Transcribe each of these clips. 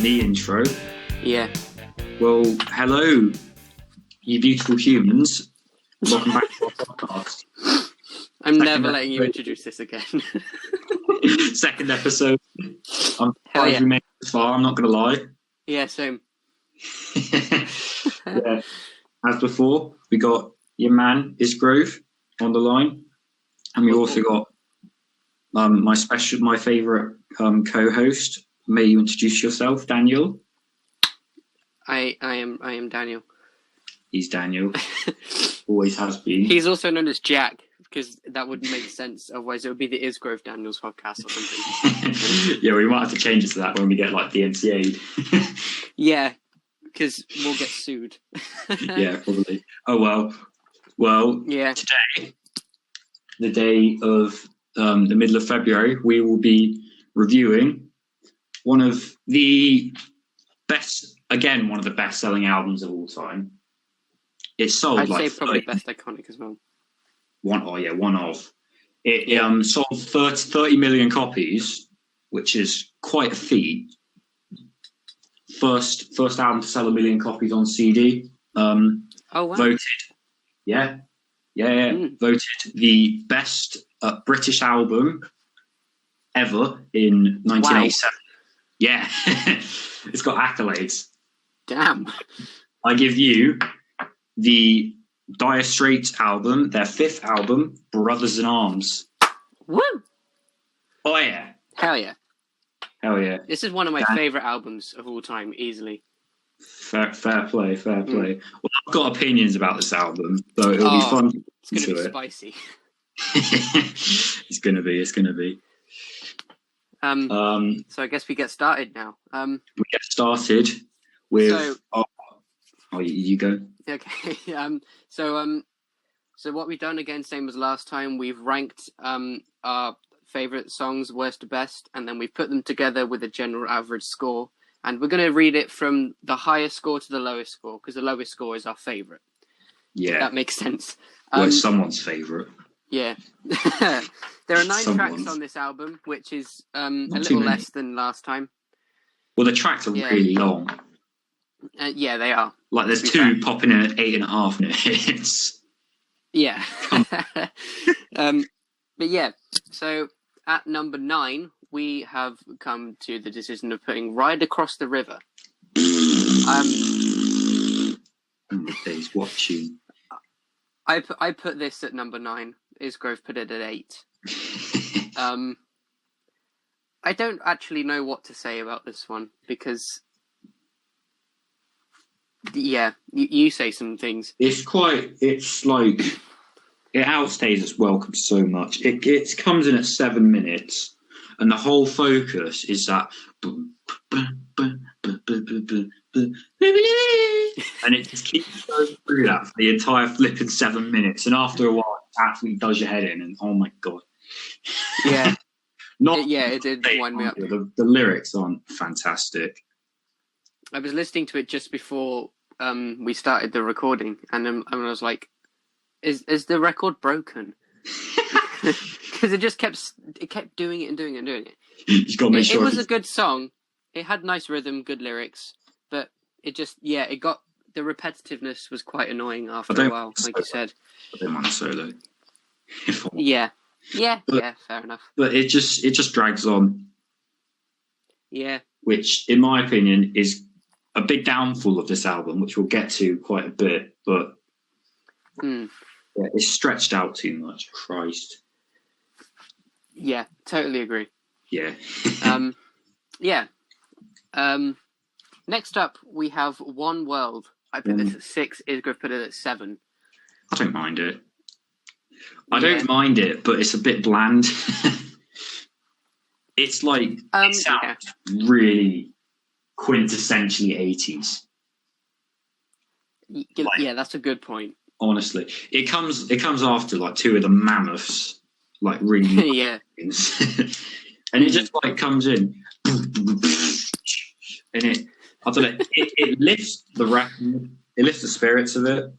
me intro. Yeah. Well, hello, you beautiful humans. Welcome back to our podcast. I'm never letting you introduce this again. Second episode. I'm Hell surprised yeah. we made it this far, I'm not going to lie. Yeah, same. Yeah. As before, we got your man, Isgrove, on the line. And we also got my favourite co-host. May you introduce yourself, Daniel? I am Daniel. He's Daniel. Always has been. He's also known as Jack, because that wouldn't make sense. Otherwise, it would be the Isgrove Daniels podcast or something. Yeah, we might have to change it to that when we get like DMCA'd. Yeah, because we'll get sued. Yeah, probably. Oh well. Yeah. Today, the day of the middle of February, we will be reviewing one of the best-selling albums of all time. It's sold I'd like say probably best iconic as well. One of. It sold 30 million copies, which is quite a feat. First album to sell 1 million copies on CD. Oh wow! Voted the best British album ever in 1987. Wow. Yeah, it's got accolades. Damn. I give you the Dire Straits album, their fifth album, Brothers in Arms. Woo! Oh yeah. Hell yeah. Hell yeah. This is one of my favourite albums of all time, easily. Fair play. Well, I've got opinions about this album, so it'll be fun. It's going to be spicy. It's going to be. So I guess we get started now. We get started with... you go. Okay. So what we've done again, same as last time, we've ranked our favourite songs, worst to best, and then we've put them together with a general average score. And we're going to read it from the highest score to the lowest score, because the lowest score is our favourite. Yeah. That makes sense. Well, it's someone's favourite. Yeah. There are 9 tracks on this album, which is a little less than last time. Well, the tracks are really long. Yeah, they are. Like, there's 2 popping in at 8.5 minutes. Yeah. But yeah, so at number 9, we have come to the decision of putting Ride Across the River. What tune? I put this at number 9. Isgrove put it at 8. I don't actually know what to say about this one, because... Yeah, you say some things. It's like, it outstays its welcome so much. It comes in at 7 minutes, and the whole focus is that, and it just keeps going through that for the entire flipping 7 minutes, and after a while, it absolutely does your head in, and oh my god. Yeah. It did wind me up. The lyrics aren't fantastic. I was listening to it just before we started the recording, and I was like, "Is the record broken?" Because it kept doing it and doing it and doing it. You got to make sure it was a good song. It had nice rhythm, good lyrics, but it just it got the repetitiveness was quite annoying after a while, like you said. I don't mind a solo. Yeah, fair enough. But it just drags on. Yeah. Which, in my opinion, is a big downfall of this album, which we'll get to quite a bit, but it's stretched out too much. Christ. Yeah, totally agree. Yeah. Next up, we have One World. I put this at 6. Isgrove put it at 7. I don't mind it. I don't mind it, but it's a bit bland. It's like, it sounds really quintessentially 80s. Yeah, that's a good point. Honestly, it comes after like 2 of the mammoths, like really yeah, and it just like comes in, and it lifts the record, it lifts the spirits of it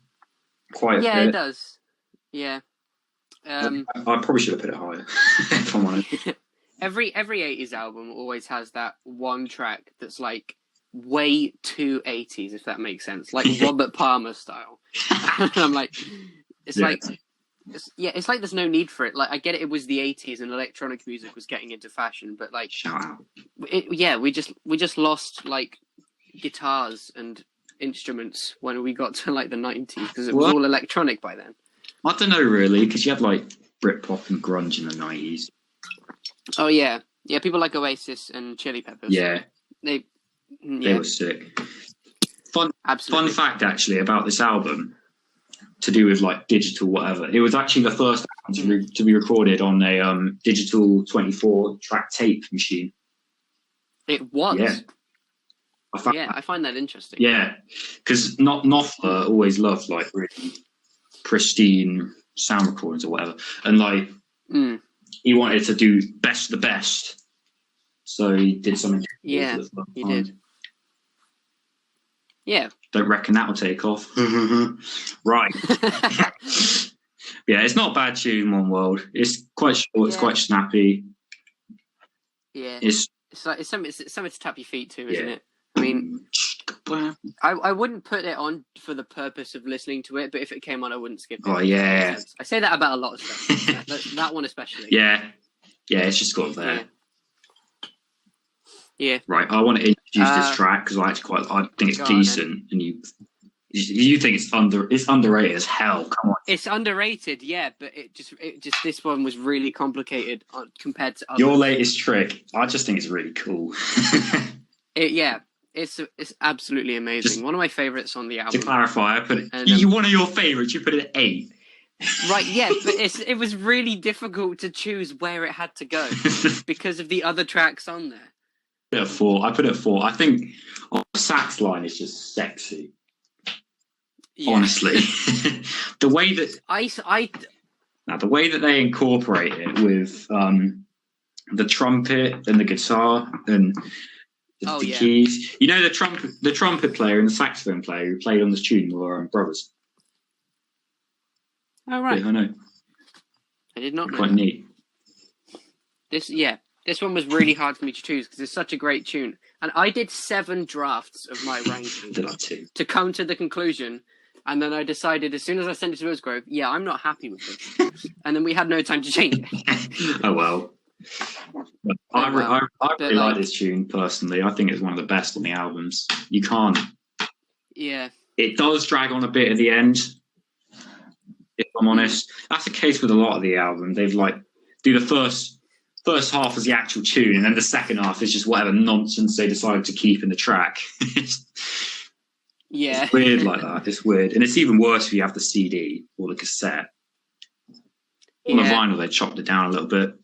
quite a bit. Yeah, it does. Yeah. I probably should have put it higher, if I'm honest. Every 80s album always has that one track that's like way too 80s, if that makes sense, like Robert Palmer style. And I'm like, it's like. It's like there's no need for it. Like, I get it was the 80s and electronic music was getting into fashion, but like, Shout out. we just lost like guitars and instruments when we got to like the 90s because it was all electronic by then. I don't know really, because you had like Britpop and grunge in the 90s. Oh yeah, people like Oasis and Chili Peppers. Yeah, they were sick. Fun fact actually about this album, to do with like digital whatever. It was actually the first album to be recorded on a digital 24-track tape machine. It was. Yeah. I find that interesting. Yeah, because Knopfler always loved like really pristine sound recordings or whatever, and like he wanted to do best of the best, so he did something. Yeah, he did. Yeah. Don't reckon that will take off. Right. Yeah, it's not a bad tune, One World. It's quite short, it's quite snappy. Yeah. It's something to tap your feet to, isn't it? I mean, I wouldn't put it on for the purpose of listening to it, but if it came on, I wouldn't skip it. Oh, yeah. I say that about a lot of stuff. that one especially. Yeah. Yeah, it's just got there. Yeah. Right, I want to introduce this track because I think it's decent, and you think it's underrated as hell. Come on, it's underrated, yeah, but it just this one was really complicated compared to others. Your latest trick, I just think it's really cool. It's absolutely amazing. One of my favorites on the album. To clarify, I put it. One of your favorites. You put it at 8. Right, yeah, but it was really difficult to choose where it had to go because of the other tracks on there. I put it at 4. I think the sax line is just sexy. Yeah. Honestly, the way that the way that they incorporate it with the trumpet and the guitar and the keys. You know, the trumpet player and the saxophone player who played on this tune were brothers. Oh right, yeah, I know. I did not know. Quite neat. This one was really hard for me to choose because it's such a great tune. And I did 7 drafts of my ranking to come to the conclusion. And then I decided as soon as I sent it to Willsgrove, I'm not happy with this. And then we had no time to change it. Oh, well. I really like this tune, personally. I think it's one of the best on the albums. You can't... Yeah. It does drag on a bit at the end, if I'm honest. That's the case with a lot of the album. They've, do the first half as the actual tune, and then the second half is just whatever nonsense they decided to keep in the track. Yeah. It's weird like that. It's weird. And it's even worse if you have the CD or the cassette. On the vinyl, they chopped it down a little bit.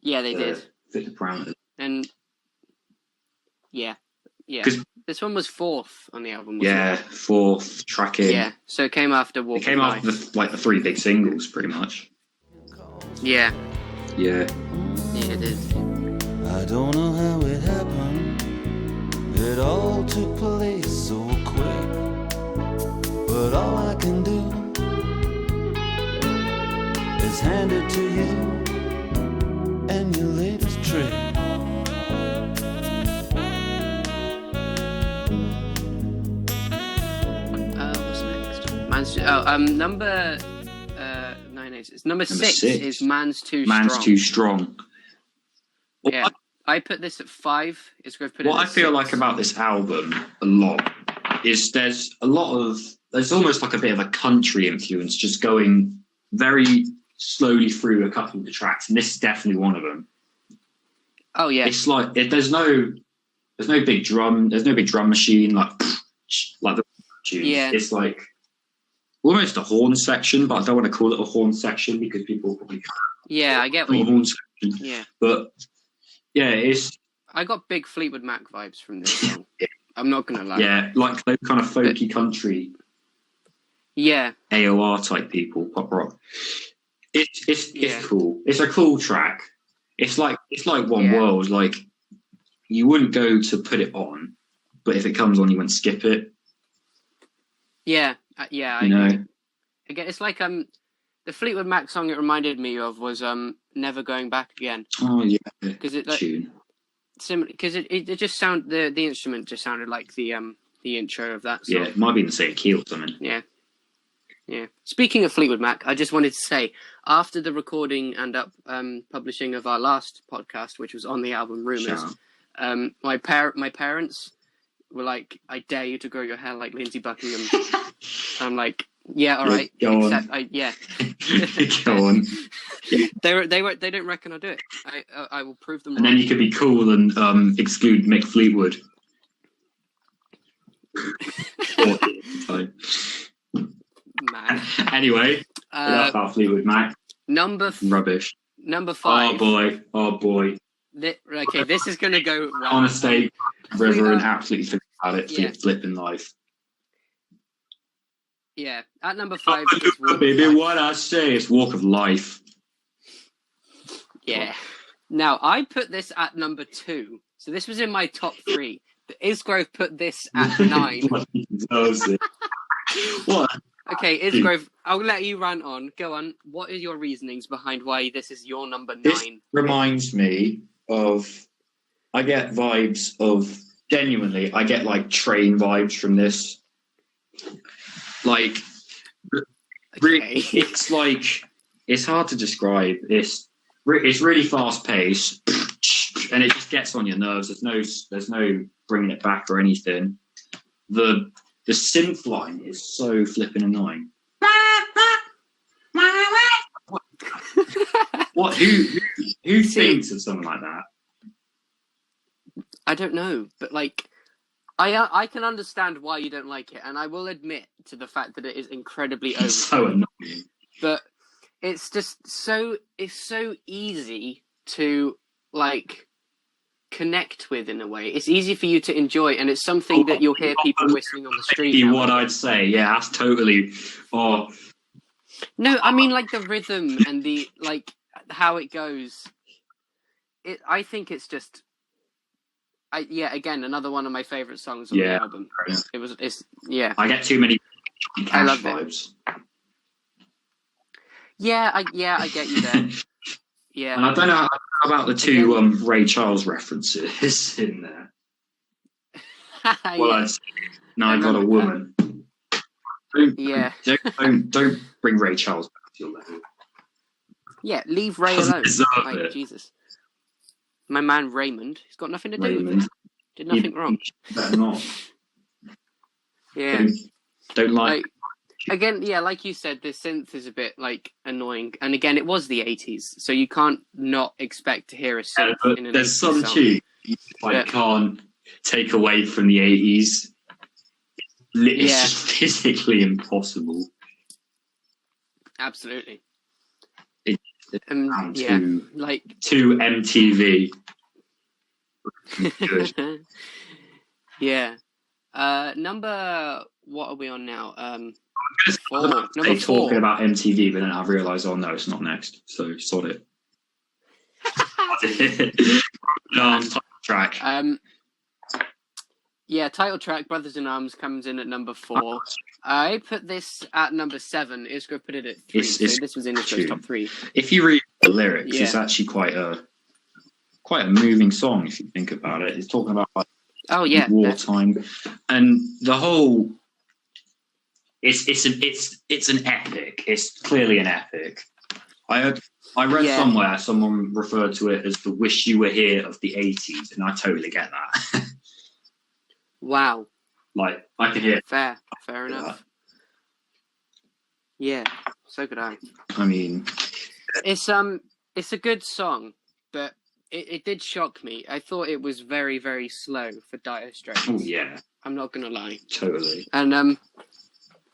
Yeah, they did. Fit the parameters. And, yeah. This one was 4th on the album, wasn't it? 4th, tracking. Yeah, so it came after Walk. It came after the 3 big singles, pretty much. Yeah. Yeah. Yeah, it did. I don't know how it happened. It all took place so quick. But all I can do is hand it to you and your latest trick. What's next? Number 9 8. It's number 6 is Man's Too Strong. Man's Too Strong. Yeah. I put this at 5. What I feel like about this album a lot is there's almost like a bit of a country influence just going very slowly through a couple of the tracks, and this is definitely one of them. Oh yeah. It's like there's no big drum machine like the tunes. Yeah. It's like almost a horn section, but I don't want to call it a horn section because people probably I get what you horn mean. section. Yeah. But I got big Fleetwood Mac vibes from this song. I'm not gonna lie. Yeah, like those kind of folky country. Yeah. AOR type people, pop rock. It's cool. It's a cool track. It's like One World. Like you wouldn't go to put it on, but if it comes on, you wouldn't skip it. Yeah. I know. Again, it's like the Fleetwood Mac song it reminded me of was Never Going Back Again. Oh yeah, because it tune. similar because it just the instrument just sounded like the intro of that song. Yeah, it might be in the same key or something. Yeah. Speaking of Fleetwood Mac, I just wanted to say, after the recording and publishing of our last podcast, which was on the album Rumours, my parents were like, "I dare you to grow your hair like Lindsey Buckingham." I'm like, "Yeah, all right." Go on. Go on. They don't reckon I'll do it. I will prove them and wrong. Then you could be cool and exclude Mick Fleetwood. Man. Anyway, enough about Fleetwood Mac. Rubbish. Number 5. Oh boy. Okay, this is going to go well. On a state river and absolutely forget about it. Flipping life. Yeah, at number 5 is Baby, what I say is Walk of Life. Yeah. Now, I put this at number 2. So this was in my top 3. But Isgrove put this at 9. What? Okay, Isgrove, I'll let you rant on. Go on. What are your reasonings behind why this is your number 9? This reminds me of... I get vibes of... Genuinely, I get, like, train vibes from this. Like... Okay. It's like... It's hard to describe. It's really fast-paced. And it just gets on your nerves. There's no bringing it back or anything. The synth line is so flipping annoying. What? Who thinks of something like that? I don't know, but like, I can understand why you don't like it, and I will admit to the fact that it is incredibly It's so annoying. But it's just so easy to like connect with in a way. It's easy for you to enjoy, and it's something that you'll hear people whistling on the street. What I'd say, yeah, that's totally. Oh, no, I mean like the rhythm and the like how it goes. I think it's just. Again, another one of my favorite songs on the album. Yeah. I get too many I love vibes. Yeah, I get you there. Yeah. And I don't know about the two Ray Charles references in there. Well, now I've got a woman. Don't bring Ray Charles back to your level. Yeah, leave Ray alone. Like, Jesus. My man Raymond, he's got nothing to do with it. Did nothing wrong. Better not. Yeah. Don't like. Again, yeah, like you said, the synth is a bit like annoying, and again, it was the 80s, so you can't not expect to hear a synth in an 80s there's some song. tunes I can't take away from the 80s. It's just physically impossible. Absolutely. To MTV. Good. Yeah. What are we on now? 4. Number 4. Talking about MTV, but then I've realised, oh no, it's not next. So sod it. Title track. Title track, Brothers in Arms, comes in at number 4. I put this at number 7. Isco put it at 3. So this was in his top 3. If you read the lyrics, it's actually quite a moving song if you think about it. It's talking about wartime, and the whole. It's an epic. It's clearly an epic. I read somewhere someone referred to it as the "Wish You Were Here" of the 80s, and I totally get that. Wow. Like, I can hear. Fair enough. Yeah, so could I. I mean, it's a good song, but it did shock me. I thought it was very, very slow for Dire Straits. Oh yeah. I'm not gonna lie. Totally. And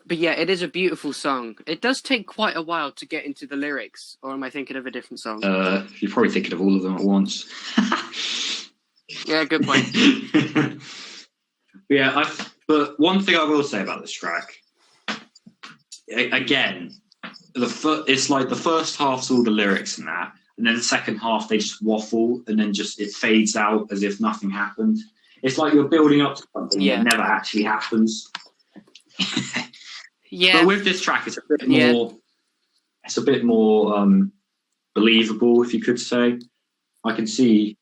but yeah, it is a beautiful song. It does take quite a while to get into the lyrics, or am I thinking of a different song? You're probably thinking of all of them at once. Yeah, good point. But one thing I will say about this track, again, it's like the first half's all the lyrics and that, and then the second half they just waffle, and then just it fades out as if nothing happened. It's like you're building up to something that never actually happens. Yeah. But with this track, it's a bit more. It's a bit more believable, if you could say. I can see.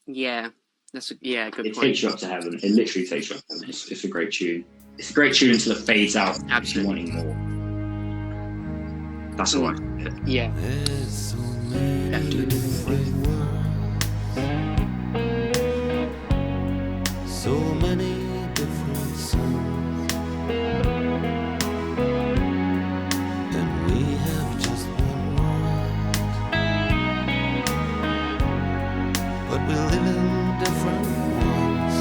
Yeah. Good point. It takes you up to heaven. It literally takes you up to heaven. It's a great tune. It's a great tune until it fades out. Absolutely. If you want more. That's all I can hit. Yeah. So many different songs, and we have just one world, but we live in different ones.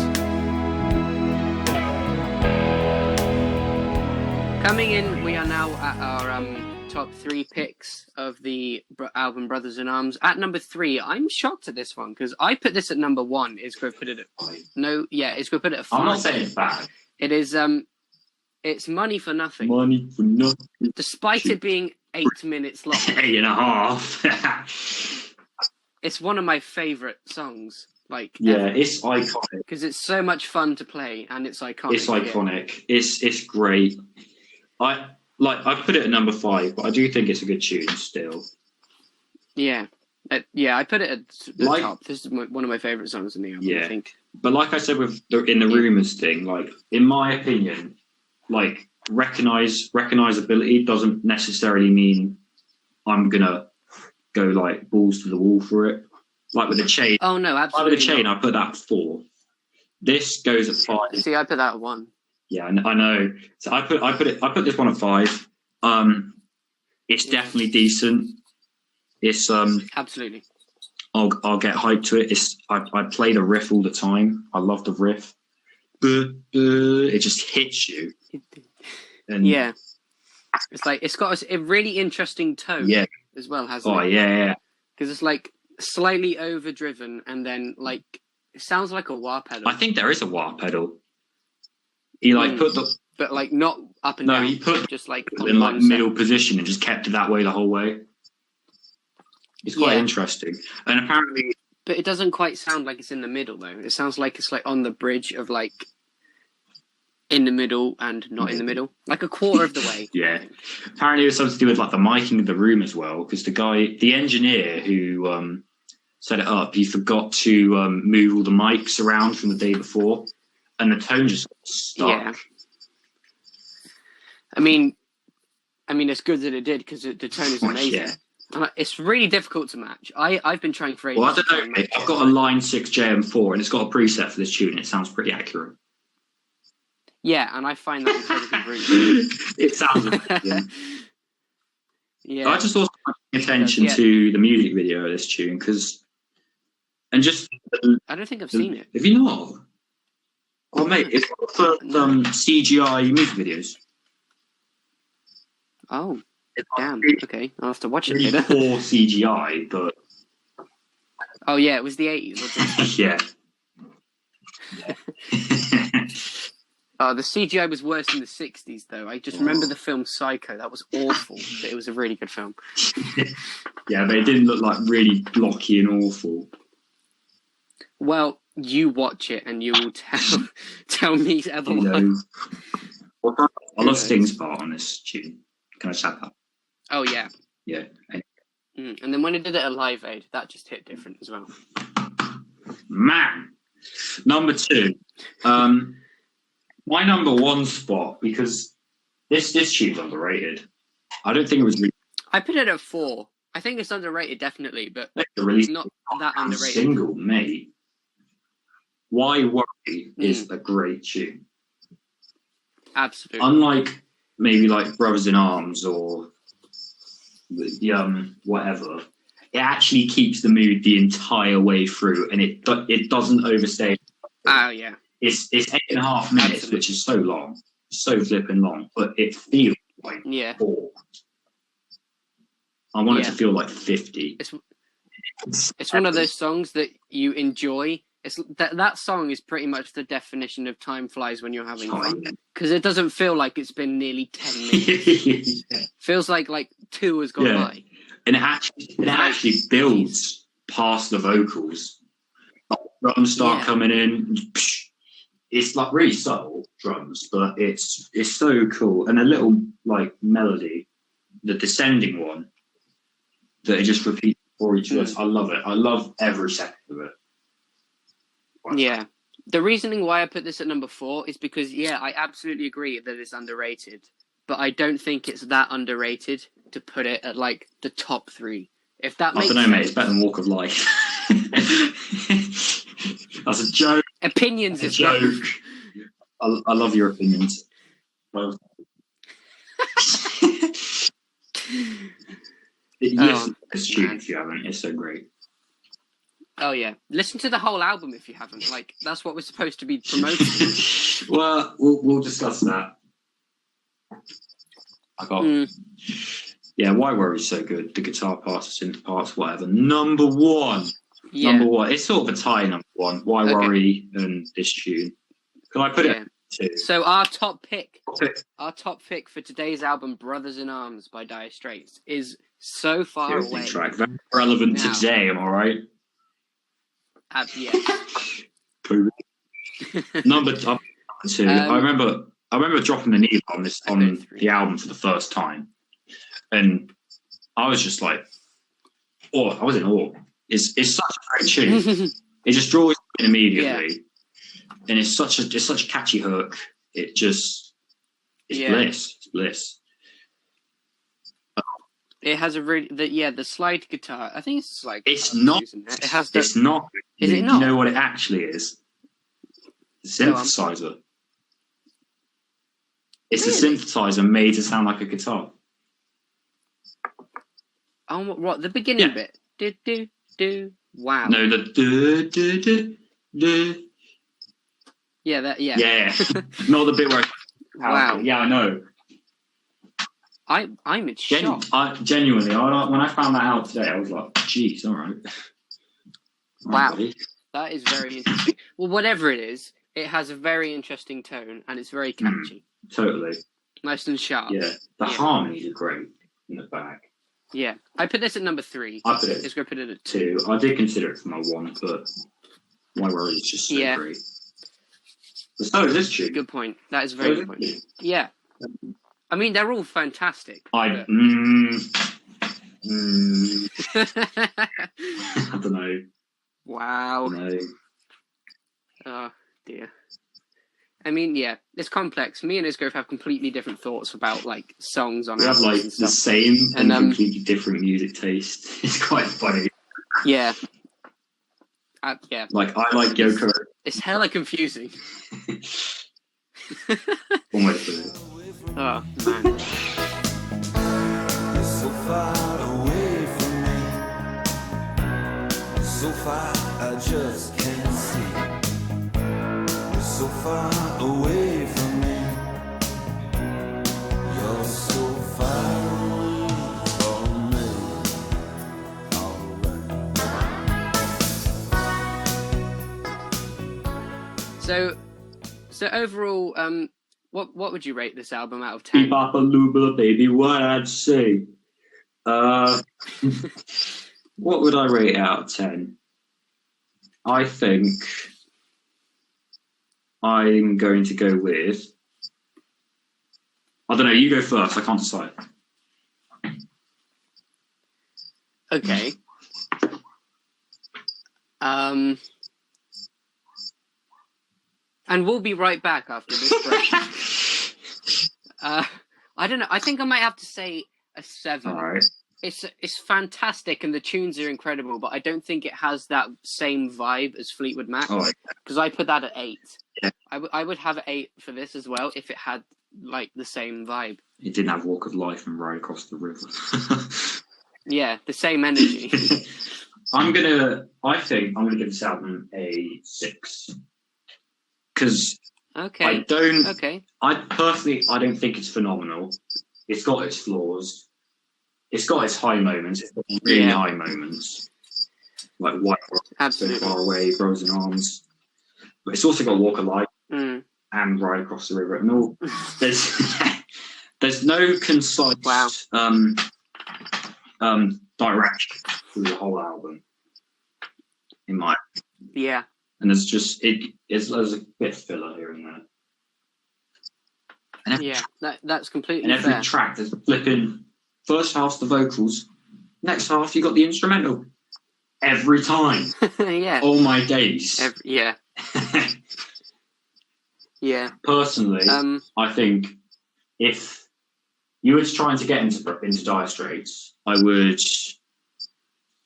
Coming in, we are now at our top 3 picks of the album Brothers in Arms. At number 3, I'm shocked at this one because I put this at number 1. It's going to put it at 5. It's going to put it at 5. I'm not saying it's bad. It is. It's Money for Nothing. Money for Nothing. Despite it being 8 minutes long. 8.5. It's one of my favorite songs. It's iconic because it's so much fun to play and it's iconic. It's iconic. Yeah. It's great. I put it at number 5, but I do think it's a good tune still. Yeah. I put it at the top. This is one of my favourite songs in the album, I think. But like I said in the Rumours thing, in my opinion, recognizability doesn't necessarily mean I'm going to go balls to the wall for it. With the chain. Oh, no, absolutely. With the chain, I put that at 4. This goes at 5. See, I put that at 1. Yeah, I know. So I put this one at 5. It's definitely decent. It's absolutely. I'll get hyped to it. I play the riff all the time. I love the riff. It just hits you. And yeah, it's got a really interesting tone. As well, hasn't it? Oh yeah. Because it's slightly overdriven, and then it sounds like a wah pedal. I think there is a wah pedal. He put the, but not up and down. No, he put just in middle position and just kept it that way the whole way. It's quite interesting, and apparently. But it doesn't quite sound like it's in the middle though. It sounds like it's on the bridge of in the middle and not in the middle, a quarter of the way. Yeah, apparently it was something to do with the miking of the room as well, because the engineer who set it up, he forgot to move all the mics around from the day before. And the tone just stuck. Yeah. I mean, it's good that it did because the tone is amazing. Yeah. And it's really difficult to match. I've been trying for ages. Well, I don't know. I've got a Line 6 JM4 and it's got a preset for this tune. And it sounds pretty accurate. Yeah, and I find that incredibly rude. It sounds amazing. Yeah. I just also paying attention to the music video of this tune I don't think I've seen it. Have you not? Oh, mate, it's for CGI music videos. Oh, damn. Okay, I'll have to watch it really later. Poor CGI, but... Oh, yeah, it was the 80s, wasn't it? Yeah. The CGI was worse in the 60s, though. I just remember the film Psycho. That was awful, but it was a really good film. Yeah, but it didn't look really blocky and awful. Well, you watch it and you will tell me otherwise. I love Sting's part on this tune. Can I say that? Oh, yeah. Yeah. And then when it did it at Live Aid, that just hit different as well. Man. Number 2. My number 1 spot, because this tune's underrated. I don't think it was really... I put it at 4. I think it's underrated, definitely, but not that underrated. Single, mate. Why Worry is a great tune. Absolutely. Unlike maybe Brothers in Arms or whatever, it actually keeps the mood the entire way through, and it doesn't overstay. Oh yeah. It's 8.5 minutes, Absolutely. Which is so long, so flipping long, but it feels like 4. I want it to feel like 50. It's one of those songs that you enjoy. It's that song is pretty much the definition of time flies when you're having fun, because it doesn't feel like it's been nearly 10 minutes. Feels like 2 has gone by. And it actually builds past the vocals. Drums start coming in. It's really subtle drums, but it's so cool. And a little melody, the descending one, that it just repeats for each verse. I love it. I love every second of it. Yeah. The reasoning why I put this at number 4 is because, I absolutely agree that it's underrated. But I don't think it's that underrated to put it at, like, the top 3. If that makes sense. I don't know, mate. It's better than Walk of Life. That's a joke. Opinions is joke. I love your opinions. Listen to this tune if you haven't. It's so great. Oh yeah, listen to the whole album if you haven't. Like, that's what we're supposed to be promoting. Well, we'll discuss that. I got. Yeah, Why Worry's so good. The guitar parts, the synth parts, whatever. Number 1. Yeah. Number 1. It's sort of a tie. Number 1. Why Worry and this tune. Can I put it? So our top pick for today's album, Brothers in Arms by Dire Straits, is so far away. Track. Very relevant today, am I right? Yeah. Number 2. I remember dropping the needle on the album for the first time, and I was just like, I was in awe. It's such a great tune. It just draws in immediately, and it's such a catchy hook. It's bliss. It's bliss. It has a really the slide guitar. I think it's a slide guitar. It's not. It has it's not. Is it not? You know what it actually is? The synthesizer. It's a synthesizer made to sound like a guitar. Oh, what? The beginning bit? Do. Wow. No, the do. Yeah, that. Yeah. Yeah. Not the bit where. Wow. Yeah, I know. I'm in shock. Genuinely, when I found that out today, I was like, "Geez, all right." Wow, that is very interesting. Well, whatever it is, it has a very interesting tone, and it's very catchy. Totally. Nice and sharp. Yeah, the harmonies are great in the back. Yeah, I put this at number 3. I put it. Let's go put it at 2. I did consider it for my 1, but Why Worry is just so great. So is this tune. Good point. That is a very good point. Yeah. I mean, they're all fantastic. I don't know. Wow. No. Oh, dear. I mean, it's complex. Me and Isgrove have completely different thoughts about, like, songs on we have, like, the same and completely different music taste. It's quite funny. Yeah. Yeah. Like, I like Yoko. It's hella confusing. Almost. Oh, man. You're so far away from me, so far I just can't see. You're so far away from me, you're so far away from me. Right. So overall, what would you rate this album out of 10? Papa Lubla, baby, what I'd say. What would I rate out of 10? I think I'm going to go with. I don't know. You go first. I can't decide. Okay. And we'll be right back after this break. I don't know. I think I might have to say a 7. All right. It's fantastic and the tunes are incredible, but I don't think it has that same vibe as Fleetwood Mac. Because I put that at 8. Yeah. I would have an 8 for this as well if it had like the same vibe. It didn't have Walk of Life and Ride Across the River. Yeah, the same energy. I think I'm gonna give this album a 6. Because I personally don't think it's phenomenal. It's got its flaws. It's got its high moments. It's got really high moments. Like White Rock, So Far Away, Brothers in Arms. But it's also got Walk of Life and Ride Across the River. And all, there's no concise direction through the whole album. In my and there's just there's a bit of filler here and there. And that's completely and every fair. track there's flipping first half's the vocals, next half you got the instrumental. Every time. Yeah. All my days. Yeah. Personally, I think if you were trying to get into Dire Straits, I would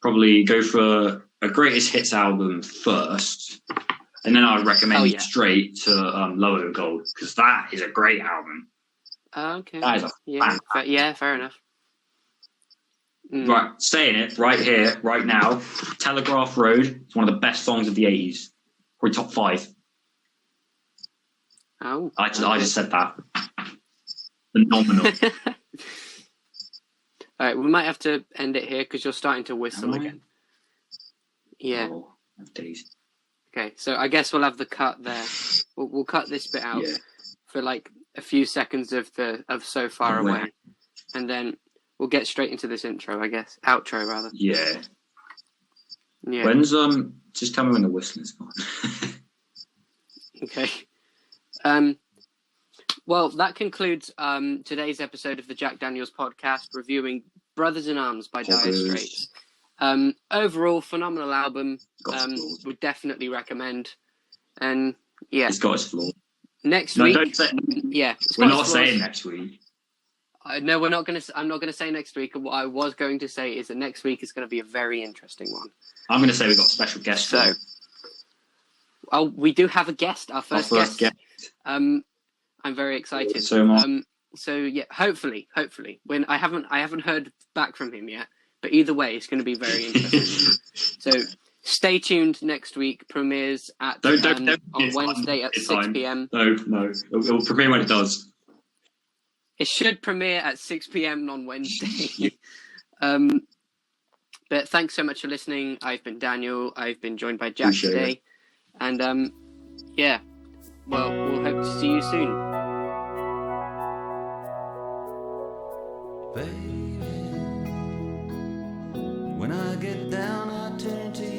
probably go for a greatest hits album first, and then I would recommend straight to Lower Gold, because that is a great album. Okay. That is fair enough. Right, saying it right here, right now. Telegraph Road is one of the best songs of the 80s. Probably top 5. Oh. I just said that. Phenomenal. All right, we might have to end it here because you're starting to whistle again. Yeah. Oh, okay, so I guess we'll have the cut there. We'll cut this bit out for like a few seconds of So Far Away, and then we'll get straight into this intro, I guess. Outro, rather. Yeah. When's just tell me when the whistling's gone. Okay. Well, that concludes today's episode of the Jack Daniel's podcast, reviewing Brothers in Arms by Dire Straits. Overall, phenomenal album. Would definitely recommend. And yeah, it's got its flaws. Next week, don't say. Yeah, we're not saying next week. No, we're not going to. I'm not going to say next week. What I was going to say is that next week is going to be a very interesting one. I'm going to say we've got a special guest. So, we do have a guest. Our first guest. I'm very excited. So yeah, hopefully, when I haven't heard back from him yet, but either way, it's going to be very interesting. So stay tuned. Next week premieres at on Wednesday at 6 p.m. No, it will premiere when it does. It should premiere at 6 p.m. on Wednesday. But thanks so much for listening. I've been Daniel. I've been joined by Jack today, and yeah. Well, we'll hope to see you soon. Baby, when I get down, I turn to you.